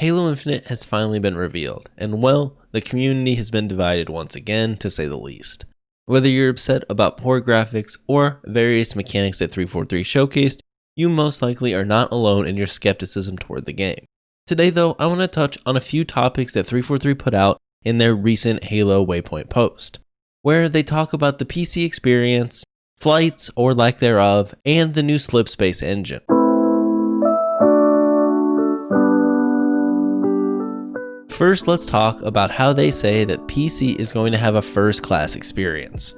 Halo Infinite has finally been revealed, and well, the community has been divided once again, to say the least. Whether you're upset about poor graphics or various mechanics that 343 showcased, you most likely are not alone in your skepticism toward the game. Today though, I want to touch on a few topics that 343 put out in their recent Halo Waypoint post, where they talk about the PC experience, flights or lack thereof, and the new Slipspace Engine. First, let's talk about how they say that PC is going to have a first-class experience.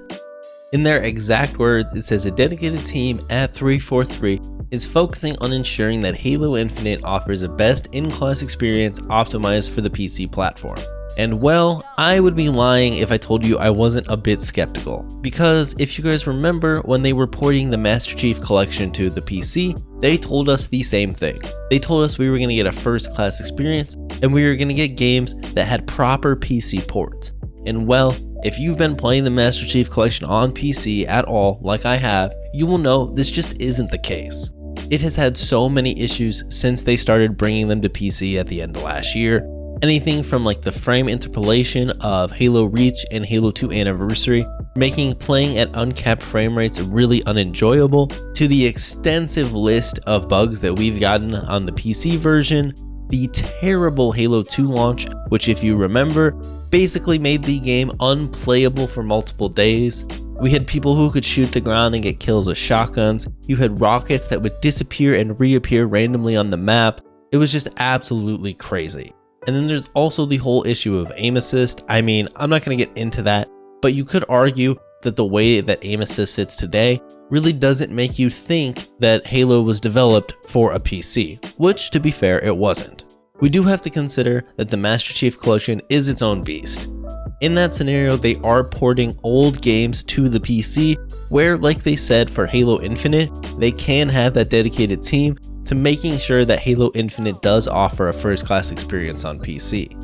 In their exact words, it says a dedicated team at 343 is focusing on ensuring that Halo Infinite offers a best in-class experience optimized for the PC platform. And well, I would be lying if I told you I wasn't a bit skeptical, because if you guys remember when they were porting the Master Chief Collection to the PC, they told us the same thing. They told us we were going to get a first-class experience and we were going to get games that had proper PC ports. And well, if you've been playing the Master Chief Collection on PC at all, like I have, you will know this just isn't the case. It has had so many issues since they started bringing them to PC at the end of last year. Anything from like the frame interpolation of Halo Reach and Halo 2 Anniversary, making playing at uncapped frame rates really unenjoyable, to the extensive list of bugs that we've gotten on the PC version, the terrible Halo 2 launch, which if you remember, basically made the game unplayable for multiple days. We had people who could shoot the ground and get kills with shotguns. You had rockets that would disappear and reappear randomly on the map. It was just absolutely crazy. And then there's also the whole issue of aim assist. I mean, I'm not going to get into that, but you could argue that the way that aim assist sits today really doesn't make you think that Halo was developed for a PC, which to be fair, it wasn't. We do have to consider that the Master Chief Collection is its own beast. In that scenario, they are porting old games to the PC, where like they said for Halo Infinite, they can have that dedicated team to making sure that Halo Infinite does offer a first-class experience on PC.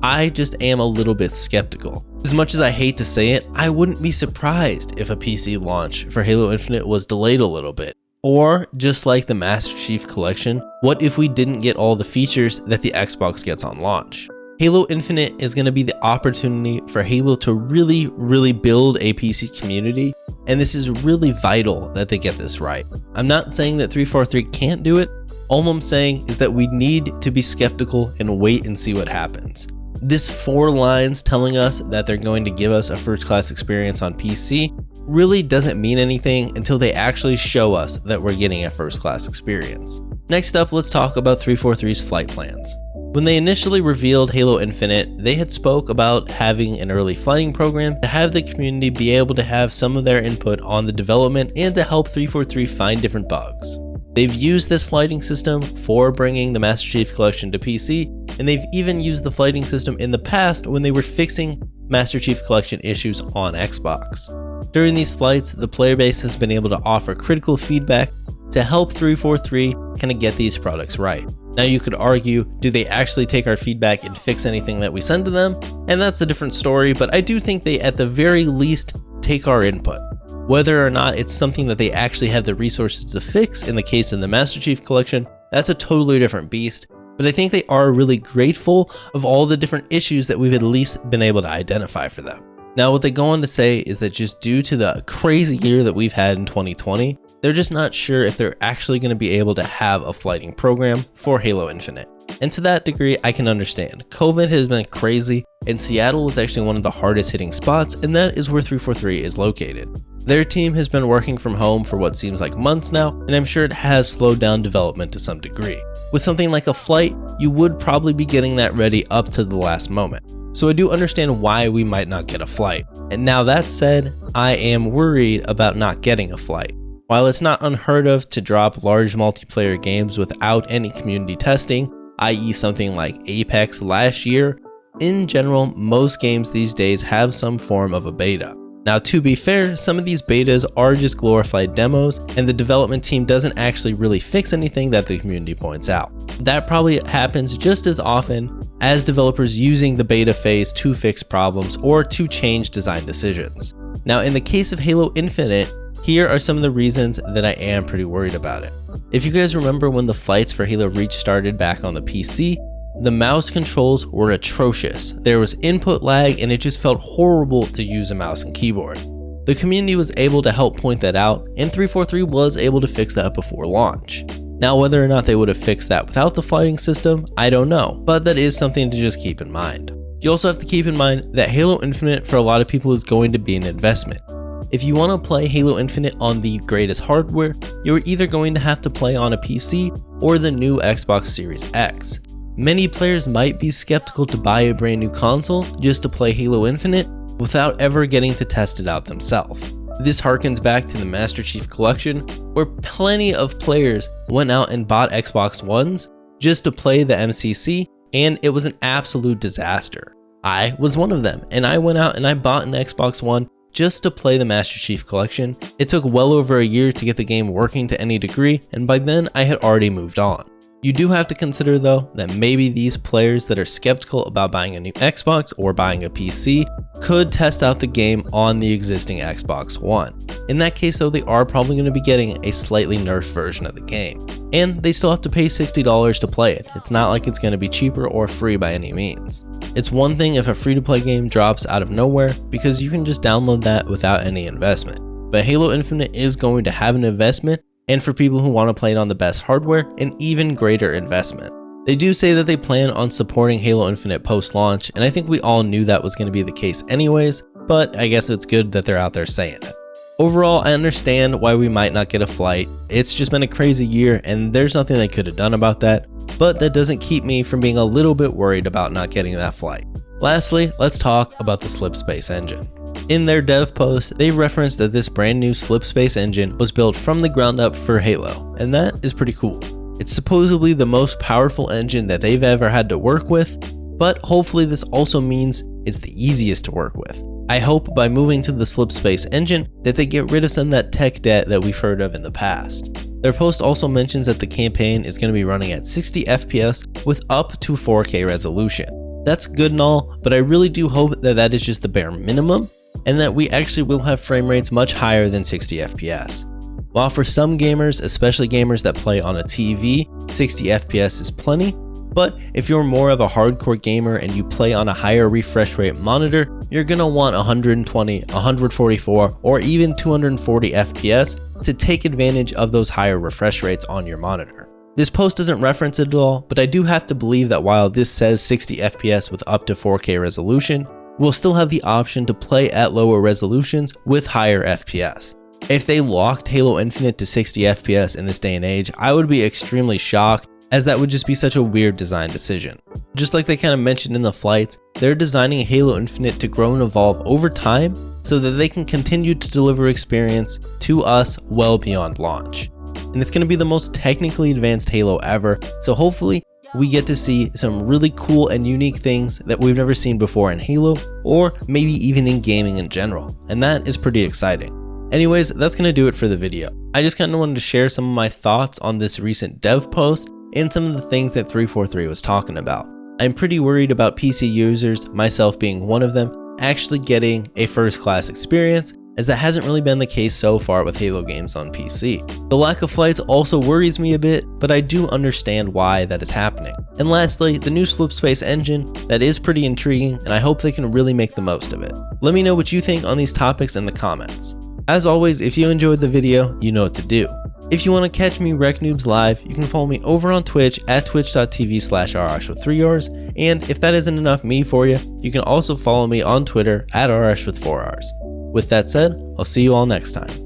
I just am a little bit skeptical. As much as I hate to say it, I wouldn't be surprised if a PC launch for Halo Infinite was delayed a little bit. Or, just like the Master Chief Collection, what if we didn't get all the features that the Xbox gets on launch? Halo Infinite is going to be the opportunity for Halo to really build a PC community, and this is really vital that they get this right. I'm not saying that 343 can't do it. All I'm saying is that we need to be skeptical and wait and see what happens. This 4 lines telling us that they're going to give us a first-class experience on PC really doesn't mean anything until they actually show us that we're getting a first-class experience. Next up, let's talk about 343's flight plans. When they initially revealed Halo Infinite, they had spoke about having an early flighting program to have the community be able to have some of their input on the development and to help 343 find different bugs. They've used this flighting system for bringing the Master Chief Collection to PC, and they've even used the flighting system in the past when they were fixing Master Chief Collection issues on Xbox. During these flights, the player base has been able to offer critical feedback to help 343 kind of get these products right. Now you could argue, do they actually take our feedback and fix anything that we send to them? And that's a different story, but I do think they at the very least take our input. Whether or not it's something that they actually have the resources to fix in the case of the Master Chief Collection, that's a totally different beast. But I think they are really grateful of all the different issues that we've at least been able to identify for them. Now what they go on to say is that just due to the crazy year that we've had in 2020, they're just not sure if they're actually going to be able to have a flighting program for Halo Infinite. And to that degree, I can understand. COVID has been crazy, and Seattle is actually one of the hardest hitting spots, and that is where 343 is located. Their team has been working from home for what seems like months now, and I'm sure it has slowed down development to some degree. With something like a flight, you would probably be getting that ready up to the last moment. So I do understand why we might not get a flight. And now that said, I am worried about not getting a flight. While it's not unheard of to drop large multiplayer games without any community testing, i.e. something like Apex last year, in general, most games these days have some form of a beta. Now to be fair, some of these betas are just glorified demos, and the development team doesn't actually really fix anything that the community points out. That probably happens just as often as developers using the beta phase to fix problems or to change design decisions. Now in the case of Halo Infinite, here are some of the reasons that I am pretty worried about it. If you guys remember when the flights for Halo Reach started back on the PC, The mouse controls were atrocious. There was input lag and it just felt horrible to use a mouse and keyboard. The community was able to help point that out, and 343 was able to fix that before launch. Now, whether or not they would have fixed that without the flighting system, I don't know, but that is something to just keep in mind. You also have to keep in mind that Halo Infinite for a lot of people is going to be an investment. If you want to play Halo Infinite on the greatest hardware, you're either going to have to play on a PC or the new Xbox Series X. Many players might be skeptical to buy a brand new console just to play Halo Infinite without ever getting to test it out themselves. This harkens back to the Master Chief Collection, where plenty of players went out and bought Xbox Ones just to play the MCC, and it was an absolute disaster. I was one of them, and I went out and I bought an Xbox One just to play the Master Chief Collection. It took well over a year to get the game working to any degree, and by then I had already moved on. You do have to consider though that maybe these players that are skeptical about buying a new Xbox or buying a PC could test out the game on the existing Xbox One. In that case though, they are probably going to be getting a slightly nerfed version of the game, and they still have to pay $60 to play it. It's not like it's going to be cheaper or free by any means. It's one thing if a free-to-play game drops out of nowhere because you can just download that without any investment, but Halo Infinite is going to have an investment, and for people who want to play it on the best hardware, an even greater investment. They do say that they plan on supporting Halo Infinite post-launch, and I think we all knew that was going to be the case anyways, but I guess it's good that they're out there saying it. Overall, I understand why we might not get a flight. It's just been a crazy year, and there's nothing they could have done about that, but that doesn't keep me from being a little bit worried about not getting that flight. Lastly, let's talk about the Slipspace Engine. In their dev post, they referenced that this brand new Slipspace Engine was built from the ground up for Halo, and that is pretty cool. It's supposedly the most powerful engine that they've ever had to work with, but hopefully this also means it's the easiest to work with. I hope by moving to the Slipspace Engine that they get rid of some of that tech debt that we've heard of in the past. Their post also mentions that the campaign is going to be running at 60 FPS with up to 4K resolution. That's good and all, but I really do hope that that is just the bare minimum, and that we actually will have frame rates much higher than 60 FPS. While for some gamers, especially gamers that play on a TV, 60 FPS is plenty, but if you're more of a hardcore gamer and you play on a higher refresh rate monitor, you're gonna want 120, 144, or even 240 FPS to take advantage of those higher refresh rates on your monitor. This post doesn't reference it at all, but I do have to believe that while this says 60 FPS with up to 4K resolution, we'll still have the option to play at lower resolutions with higher FPS. If they locked Halo Infinite to 60 FPS in this day and age, I would be extremely shocked, as that would just be such a weird design decision. Just like they kind of mentioned in the flights, they're designing Halo Infinite to grow and evolve over time so that they can continue to deliver experience to us well beyond launch. And it's going to be the most technically advanced Halo ever, so hopefully we get to see some really cool and unique things that we've never seen before in Halo, or maybe even in gaming in general, and that is pretty exciting. Anyways, that's going to do it for the video. I just kind of wanted to share some of my thoughts on this recent dev post and some of the things that 343 was talking about. I'm pretty worried about PC users, myself being one of them, actually getting a first-class experience, as that hasn't really been the case so far with Halo games on PC. The lack of flights also worries me a bit, but I do understand why that is happening. And lastly, the new Slipspace engine, that is pretty intriguing, and I hope they can really make the most of it. Let me know what you think on these topics in the comments. As always, if you enjoyed the video, you know what to do. If you want to catch me Rec Noobs live, you can follow me over on Twitch at twitch.tv/rsh with 3Rs, and if that isn't enough me for you, you can also follow me on Twitter at rsh with 4Rs. With that said, I'll see you all next time.